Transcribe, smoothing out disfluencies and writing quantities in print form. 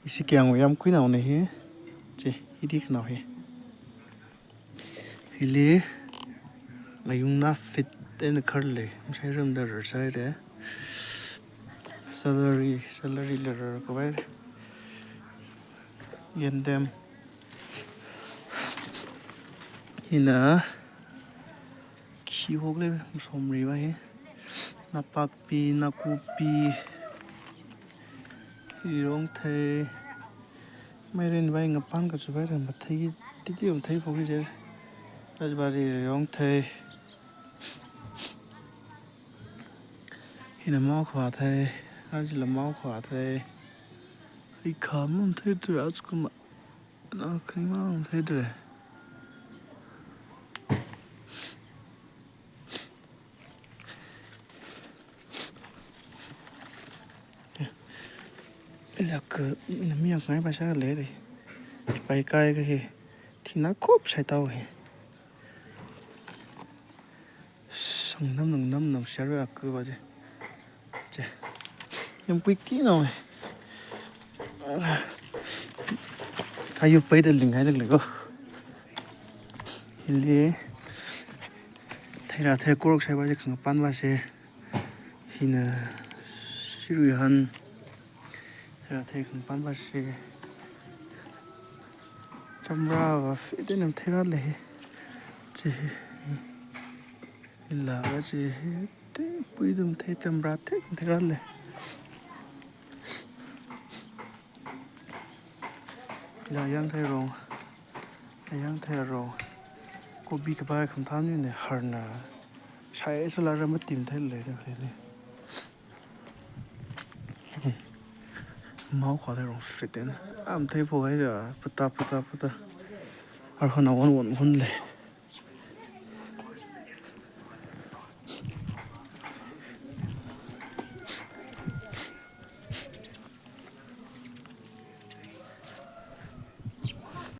isi kyang yam kui nào này he che hidi nào he hili ngayung na fit en kharle sai ram da sai re salary le ko bai yendem hina khi hok le som ri ba he napak pi nakupi hirong the mai ren bai ngapan ka chu bai ram thai ti ti thai pho ki je rajbari rong the hina mau khwa the raj la mau khwa the I kham the tra ach kuma na khima the dre lạc miếng ngay bây giờ lấy đi bay cay cái thì nó cốp sai tao hè xong năm năm sẽ rồi cứ bao giờ chứ em quý kỹ nào này thay yêu bay được linh hay được lấy go ಇಲ್ಲಿ thay ra thay cô sai bao giờ không pan bao giờ thì là siêu hân thay thay không pan bao giờ chăm ra và phải đến làm thay ra lấy chứ là cái gì thế bây giờ thay chăm ra thế thay ra lấy là yang thay rồi cô bị cái bài không tham như này hờn à sai sẽ là ra mất tìm thấy lấy được này máu khó thay rồi phải đến am thấy phụ ấy rồi puta ở hôm nào vẫn lấy